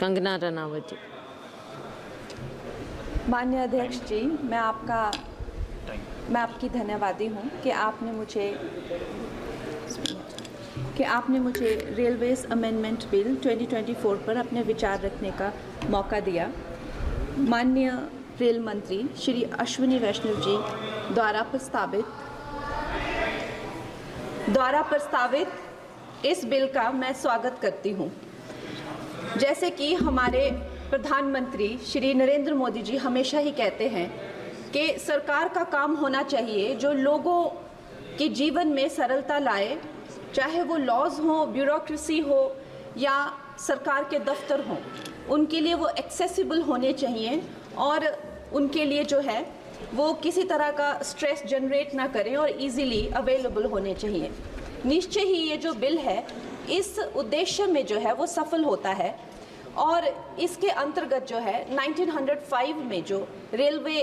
कंगना रनावत जी। माननीय अध्यक्ष जी, मैं आपकी धन्यवादी हूँ कि आपने मुझे रेलवेज अमेंडमेंट बिल 2024 पर अपने विचार रखने का मौका दिया। माननीय रेल मंत्री श्री अश्विनी वैष्णव जी द्वारा प्रस्तावित इस बिल का मैं स्वागत करती हूँ। जैसे कि हमारे प्रधानमंत्री श्री नरेंद्र मोदी जी हमेशा ही कहते हैं कि सरकार का काम होना चाहिए जो लोगों के जीवन में सरलता लाए, चाहे वो लॉज हो, ब्यूरोक्रेसी हो या सरकार के दफ्तर हों, उनके लिए वो एक्सेसिबल होने चाहिए और उनके लिए जो है वो किसी तरह का स्ट्रेस जनरेट ना करें और इजीली अवेलेबल होने चाहिए। निश्चय ही ये जो बिल है इस उद्देश्य में जो है वो सफल होता है और इसके अंतर्गत जो है 1905 में जो रेलवे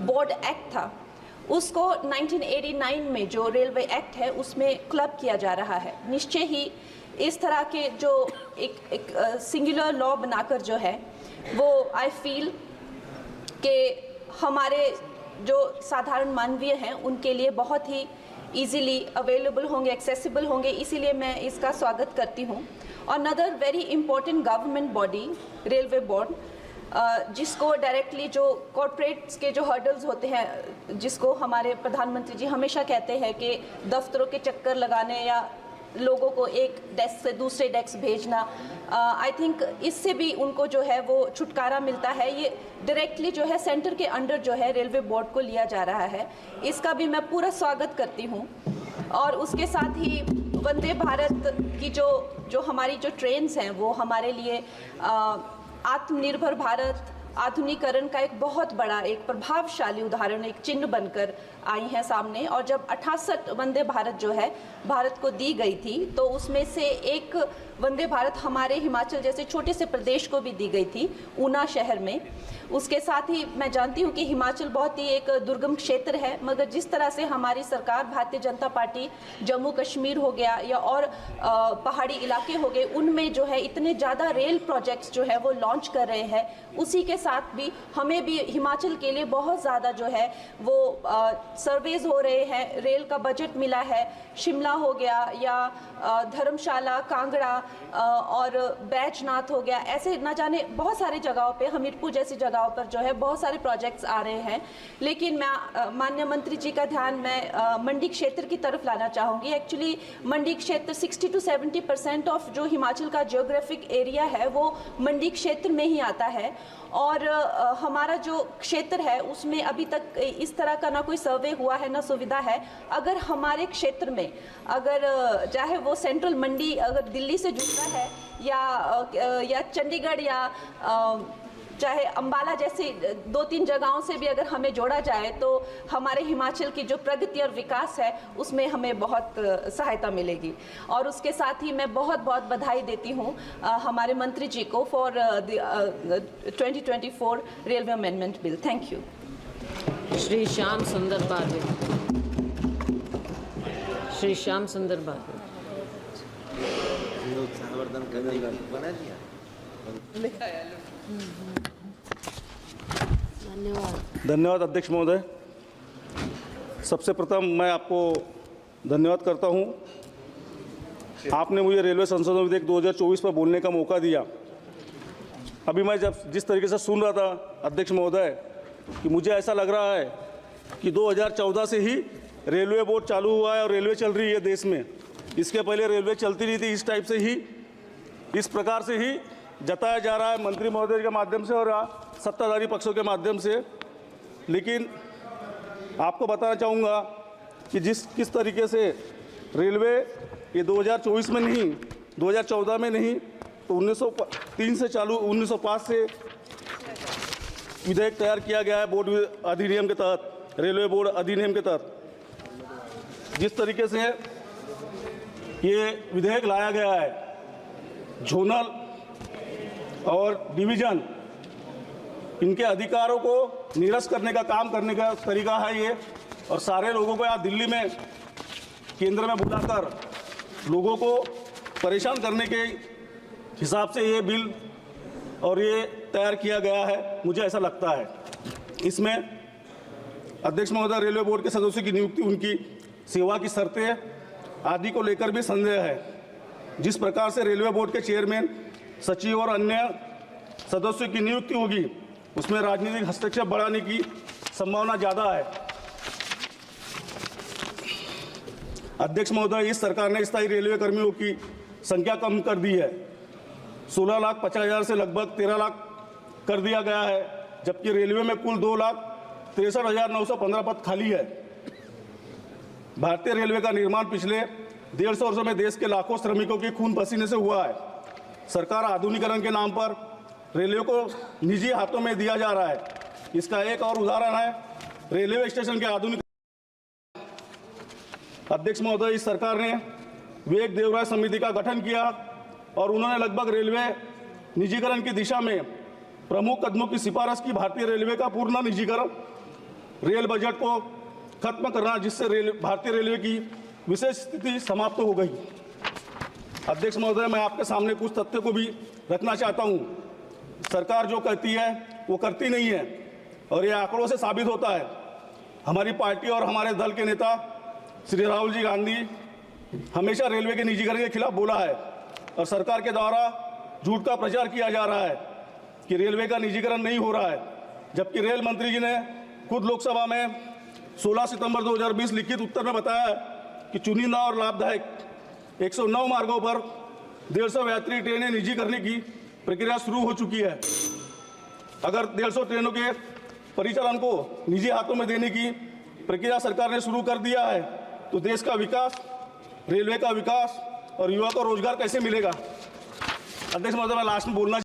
बोर्ड एक्ट था उसको 1989 में जो रेलवे एक्ट है उसमें क्लब किया जा रहा है। निश्चय ही इस तरह के जो एक सिंगुलर लॉ बनाकर जो है वो आई फील कि हमारे जो साधारण मानवीय हैं उनके लिए बहुत ही इजीली अवेलेबल होंगे, एक्सेसिबल होंगे, इसीलिए मैं इसका स्वागत करती हूँ। और another very important government body railway board, जिसको डायरेक्टली जो कॉरपोरेट्स के जो हर्डल्स होते हैं, जिसको हमारे प्रधानमंत्री जी हमेशा कहते हैं कि दफ्तरों के चक्कर लगाने या लोगों को एक डेस्क से दूसरे डेस्क भेजना, आई थिंक इससे भी उनको जो है वो छुटकारा मिलता है। ये डायरेक्टली जो है सेंटर के अंडर जो है रेलवे बोर्ड को लिया जा रहा है, इसका भी मैं पूरा स्वागत करती हूँ। और उसके साथ ही वंदे भारत की जो हमारी जो ट्रेन्स हैं वो हमारे लिए आत्मनिर्भर भारत आधुनिकीकरण का एक बहुत बड़ा, एक प्रभावशाली उदाहरण, एक चिन्ह बनकर आई हैं सामने। और जब 68 वंदे भारत जो है भारत को दी गई थी तो उसमें से एक वंदे भारत हमारे हिमाचल जैसे छोटे से प्रदेश को भी दी गई थी, ऊना शहर में। उसके साथ ही मैं जानती हूँ कि हिमाचल बहुत ही एक दुर्गम क्षेत्र है, मगर जिस तरह से हमारी सरकार भारतीय जनता पार्टी जम्मू कश्मीर हो गया या और पहाड़ी इलाके हो गए, उनमें जो है इतने ज़्यादा रेल प्रोजेक्ट्स जो है वो लॉन्च कर रहे हैं, उसी के साथ भी हमें भी हिमाचल के लिए बहुत ज़्यादा जो है वो सर्वेज हो रहे हैं, रेल का बजट मिला है। शिमला हो गया या धर्मशाला, कांगड़ा और बैजनाथ हो गया, ऐसे न जाने बहुत सारे जगहों पे, हमीरपुर जैसी जगहों पर जो है बहुत सारे प्रोजेक्ट्स आ रहे हैं। लेकिन मैं माननीय मंत्री जी का ध्यान मैं मंडी क्षेत्र की तरफ लाना चाहूँगी। एक्चुअली मंडी क्षेत्र 60 to 70% ऑफ जो हिमाचल का जियोग्राफिक एरिया है वो मंडी क्षेत्र में ही आता है और हमारा जो क्षेत्र है उसमें अभी तक इस तरह का ना कोई सर्वे हुआ है ना सुविधा है। अगर हमारे क्षेत्र में अगर चाहे वो सेंट्रल मंडी अगर दिल्ली से जुड़ता है या चंडीगढ़ या चाहे अंबाला जैसी 2-3 जगहों से भी अगर हमें जोड़ा जाए तो हमारे हिमाचल की जो प्रगति और विकास है उसमें हमें बहुत सहायता मिलेगी। और उसके साथ ही मैं बहुत बहुत बधाई देती हूँ हमारे मंत्री जी को for 2024 railway amendment bill. Thank you. Shri Shyam सुंदर बारवे। श्री श्याम सुंदर बारवे। धन्यवाद अध्यक्ष महोदय। सबसे प्रथम मैं आपको धन्यवाद करता हूं, आपने मुझे रेलवे संशोधन विधेयक 2024 पर बोलने का मौका दिया। अभी मैं जिस तरीके से सुन रहा था अध्यक्ष महोदय कि मुझे ऐसा लग रहा है कि 2014 से ही रेलवे बोर्ड चालू हुआ है और रेलवे चल रही है देश में। इसके पहले रेलवे चलती नहीं थी। इस टाइप से ही, इस प्रकार से ही जताया जा रहा है मंत्री महोदय के माध्यम से और सत्ताधारी पक्षों के माध्यम से। लेकिन आपको बताना चाहूँगा कि किस तरीके से रेलवे ये 2024 में नहीं, 2014 में नहीं तो 1903 से चालू 1905 से विधेयक तैयार किया गया है बोर्ड अधिनियम के तहत, रेलवे बोर्ड अधिनियम के तहत। जिस तरीके से ये विधेयक लाया गया है, जोनल और डिवीज़न इनके अधिकारों को निरस्त करने का काम करने का तरीका है ये। और सारे लोगों को यहाँ दिल्ली में केंद्र में बुलाकर लोगों को परेशान करने के हिसाब से ये बिल और ये तैयार किया गया है, मुझे ऐसा लगता है। इसमें अध्यक्ष महोदय, रेलवे बोर्ड के सदस्यों की नियुक्ति, उनकी सेवा की शर्तें आदि को लेकर भी संदेह है। जिस प्रकार से रेलवे बोर्ड के चेयरमैन, सचिव और अन्य सदस्यों की नियुक्ति होगी, उसमें राजनीतिक हस्तक्षेप बढ़ाने की संभावना ज़्यादा है। अध्यक्ष महोदय, इस सरकार ने स्थायी रेलवे कर्मियों की संख्या कम कर दी है। 16,50,000 से लगभग 13 लाख कर दिया गया है, जबकि रेलवे में कुल 2,63,915 पद खाली है। भारतीय रेलवे का निर्माण पिछले 150 वर्षों में देश के लाखों श्रमिकों के खून पसीने से हुआ है। सरकार आधुनिकीकरण के नाम पर रेलवे को निजी हाथों में दिया जा रहा है। इसका एक और उदाहरण है रेलवे स्टेशन के आधुनिक। अध्यक्ष महोदय, इस सरकार ने विवेक देवराय समिति का गठन किया और उन्होंने लगभग रेलवे निजीकरण की दिशा में प्रमुख कदमों की सिफारिश की। भारतीय रेलवे का पूर्ण निजीकरण, रेल बजट को खत्म करना, जिससे भारतीय रेलवे की विशेष स्थिति समाप्त हो गई। अध्यक्ष महोदय, मैं आपके सामने कुछ तथ्य को भी रखना चाहता हूं। सरकार जो कहती है वो करती नहीं है और ये आंकड़ों से साबित होता है। हमारी पार्टी और हमारे दल के नेता श्री राहुल जी गांधी हमेशा रेलवे के निजीकरण के खिलाफ बोला है और सरकार के द्वारा झूठ का प्रचार किया जा रहा है कि रेलवे का निजीकरण नहीं हो रहा है, जबकि रेल मंत्री जी ने खुद लोकसभा में 16 सितंबर 2020 लिखित उत्तर में बताया कि चुनिंदा और लाभदायक 109 मार्गों पर 150 यात्री ट्रेनें निजी करने की प्रक्रिया शुरू हो चुकी है। अगर 150 ट्रेनों के परिचालन को निजी हाथों में देने की प्रक्रिया सरकार ने शुरू कर दिया है, तो देश का विकास, रेलवे का विकास और युवा को रोजगार कैसे मिलेगा? अध्यक्ष महोदय, मैं लास्ट में बोलना